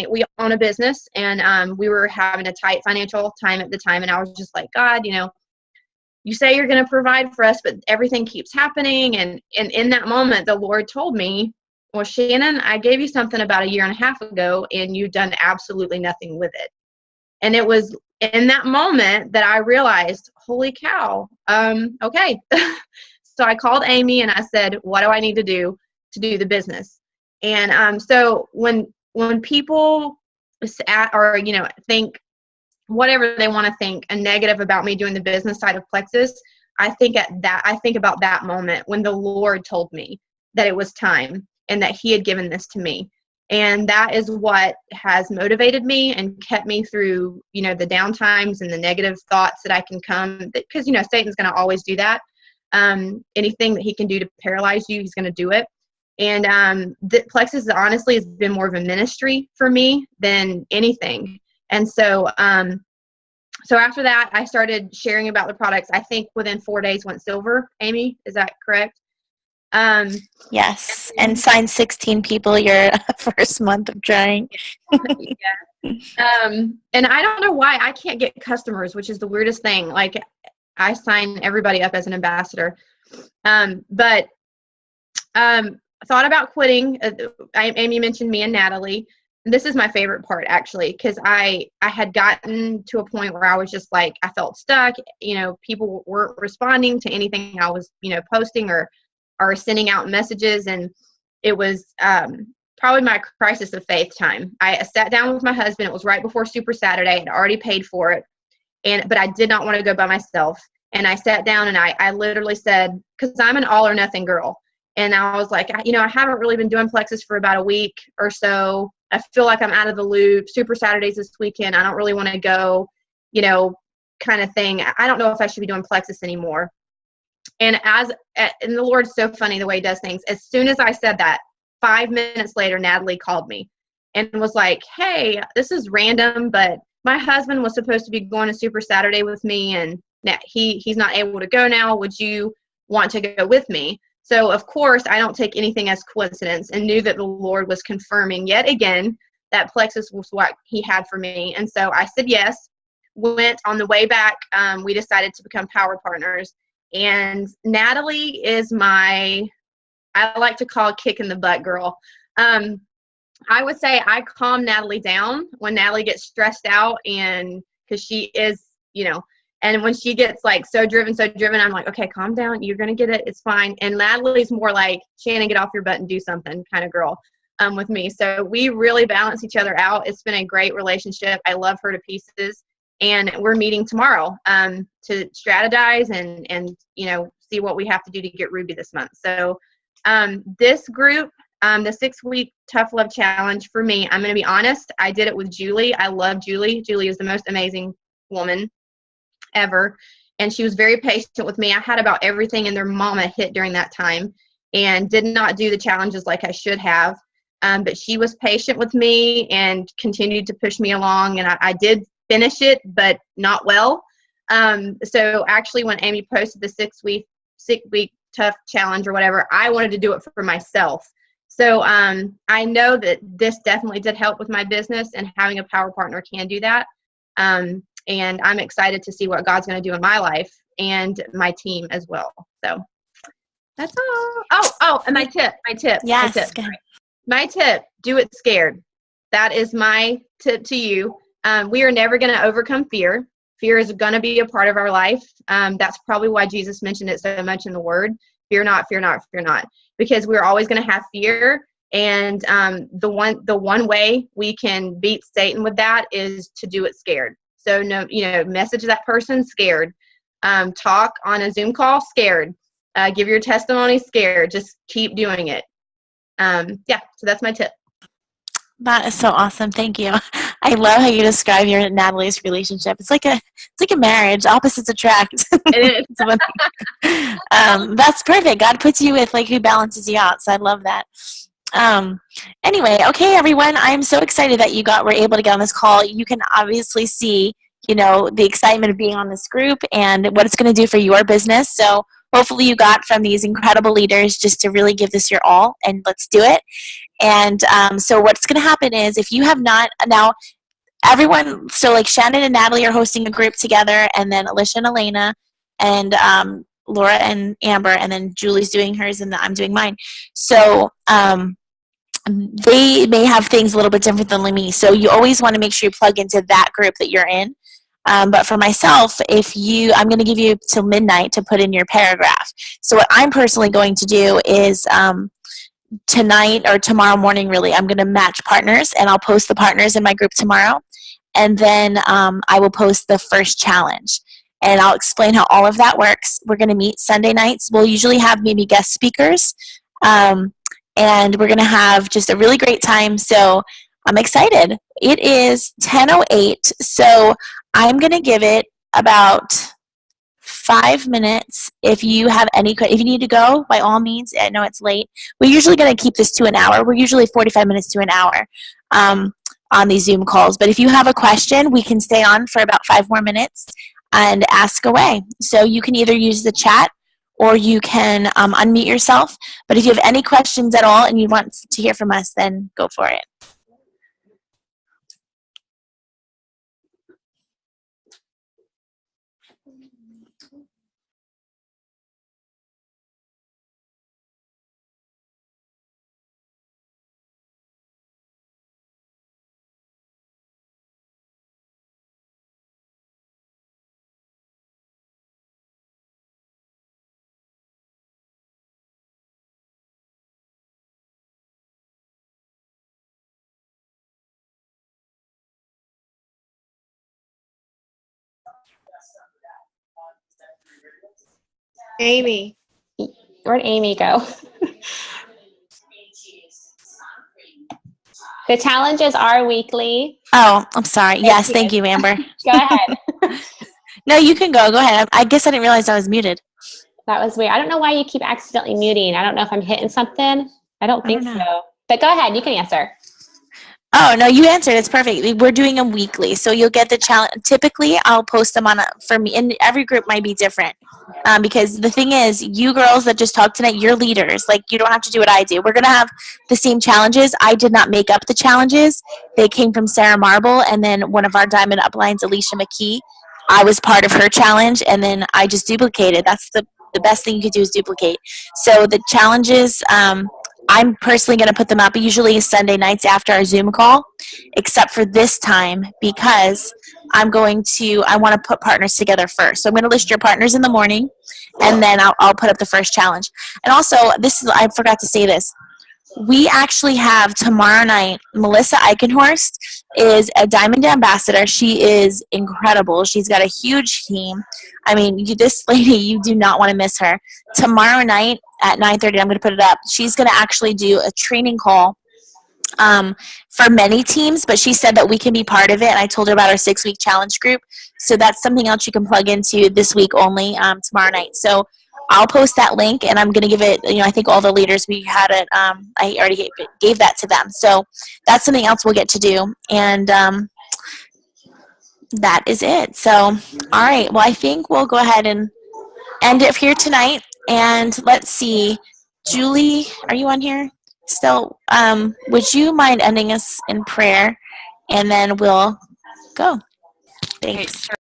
we own a business, and we were having a tight financial time at the time. And I was just like, God, you say you're going to provide for us, but everything keeps happening. And in that moment, the Lord told me, well, Shannon, I gave you something about 1.5 years ago, and you've done absolutely nothing with it. And it was in that moment that I realized, holy cow, okay. So I called Amy and I said, what do I need to do the business? And so when people think whatever they want to think a negative about me doing the business side of Plexus, I think about that moment when the Lord told me that it was time and that He had given this to me. And that is what has motivated me and kept me through, the down times and the negative thoughts that I can come, because, Satan's going to always do that. Anything that he can do to paralyze you, he's going to do it. And the Plexus honestly has been more of a ministry for me than anything. And so, so after that, I started sharing about the products. I think within 4 days went silver. Amy, is that correct? Yes, and signed 16 people your first month of trying. Yeah. And I don't know why I can't get customers, which is the weirdest thing. Like, I sign everybody up as an ambassador. But thought about quitting. Amy mentioned me and Natalie. This is my favorite part, actually, because I had gotten to a point where I was just like, I felt stuck. People weren't responding to anything I was, posting or sending out messages. And it was probably my crisis of faith time. I sat down with my husband. It was right before Super Saturday. I'd already paid for it, but I did not want to go by myself. And I sat down and I literally said, because I'm an all or nothing girl. And I was like, I haven't really been doing Plexus for about a week or so. I feel like I'm out of the loop. Super Saturdays this weekend. I don't really want to go, kind of thing. I don't know if I should be doing Plexus anymore. And the Lord's so funny the way he does things. As soon as I said that, 5 minutes later, Natalie called me and was like, hey, this is random, but my husband was supposed to be going to Super Saturday with me, and he's not able to go now. Would you want to go with me? So, of course, I don't take anything as coincidence and knew that the Lord was confirming yet again that Plexus was what he had for me. And so I said yes. Went on the way back. We decided to become power partners. And Natalie is I like to call kick in the butt girl. I would say I calm Natalie down when Natalie gets stressed out, and because she is, and when she gets like so driven, I'm like, okay, calm down. You're going to get it. It's fine. And Natalie's more like, Shannon, get off your butt and do something kind of girl with me. So we really balance each other out. It's been a great relationship. I love her to pieces. And we're meeting tomorrow to strategize and see what we have to do to get Ruby this month. So this group, the 6-week Tough Love Challenge, for me, I'm going to be honest, I did it with Julie. I love Julie. Julie is the most amazing woman ever. And she was very patient with me. I had about everything in their mama hit during that time and did not do the challenges like I should have. But she was patient with me and continued to push me along. And I did finish it, but not well. So actually when Amy posted the 6-week tough challenge or whatever, I wanted to do it for myself. So I know that this definitely did help with my business, and having a power partner can do that. And I'm excited to see what God's going to do in my life and my team as well. So that's all. Oh, and my tip. Yes. My tip, do it scared. That is my tip to you. We are never going to overcome fear. Fear is going to be a part of our life. That's probably why Jesus mentioned it so much in the Word. Fear not, fear not, fear not. Because we're always going to have fear. And the one way we can beat Satan with that is to do it scared. So message that person scared. Talk on a Zoom call scared. Give your testimony scared. Just keep doing it. So that's my tip. That is so awesome. Thank you. I love how you describe your and Natalie's relationship. It's like a marriage. Opposites attract. It is. That's perfect. God puts you with who balances you out. So I love that. Anyway, okay, everyone. I'm so excited that you were able to get on this call. You can obviously see, the excitement of being on this group and what it's going to do for your business. So hopefully you got from these incredible leaders just to really give this your all, and let's do it. And so what's going to happen is, if you have not, now everyone, so Shannon and Natalie are hosting a group together, and then Alicia and Elena, and Laura and Amber, and then Julie's doing hers, and I'm doing mine. So they may have things a little bit different than me. So you always want to make sure you plug into that group that you're in. But for myself, I'm going to give you till midnight to put in your paragraph. So what I'm personally going to do is tonight or tomorrow morning, really, I'm going to match partners, and I'll post the partners in my group tomorrow. And then I will post the first challenge, and I'll explain how all of that works. We're going to meet Sunday nights. We'll usually have maybe guest speakers, and we're going to have just a really great time. So I'm excited. It is 10:08, so I'm going to give it about 5 minutes. If you need to go, by all means. I know it's late. We're usually going to keep this to an hour. We're usually 45 minutes to an hour on these Zoom calls. But if you have a question, we can stay on for about 5 more minutes and ask away. So you can either use the chat or you can unmute yourself. But if you have any questions at all and you want to hear from us, then go for it. Amy. Where'd Amy go? The challenges are weekly. Oh, I'm sorry. Yes, thank you, Amber. Go ahead. No, you can go. Go ahead. I guess I didn't realize I was muted. That was weird. I don't know why you keep accidentally muting. I don't know if I'm hitting something. I don't think don't know. so. But go ahead. You can answer. Oh, no, you answered. It's perfect. We're doing them weekly. So you'll get the challenge. Typically, I'll post them for me, and every group might be different. Because the thing is, you girls that just talked tonight, you're leaders. Like, you don't have to do what I do. We're going to have the same challenges. I did not make up the challenges. They came from Sarah Marble, and then one of our Diamond Uplines, Alicia McKee. I was part of her challenge, and then I just duplicated. That's the best thing you could do is duplicate. So the challenges, I'm personally going to put them up usually Sunday nights after our Zoom call, except for this time because I want to put partners together first. So I'm going to list your partners in the morning, and then I'll put up the first challenge. And also, I forgot to say this. We actually have tomorrow night, Melissa Eichenhorst is a Diamond Ambassador. She is incredible. She's got a huge team. I mean, this lady, you do not want to miss her. Tomorrow night at 9:30, I'm going to put it up. She's going to actually do a training call for many teams, but she said that we can be part of it, and I told her about our 6-week challenge group. So that's something else you can plug into this week only, tomorrow night. So I'll post that link, and I'm going to give it, I think all the leaders, we had it, I already gave that to them. So that's something else we'll get to do. And that is it. So, all right. Well, I think we'll go ahead and end it here tonight. And let's see. Julie, are you on here still? Would you mind ending us in prayer? And then we'll go. Thanks. Okay, sure.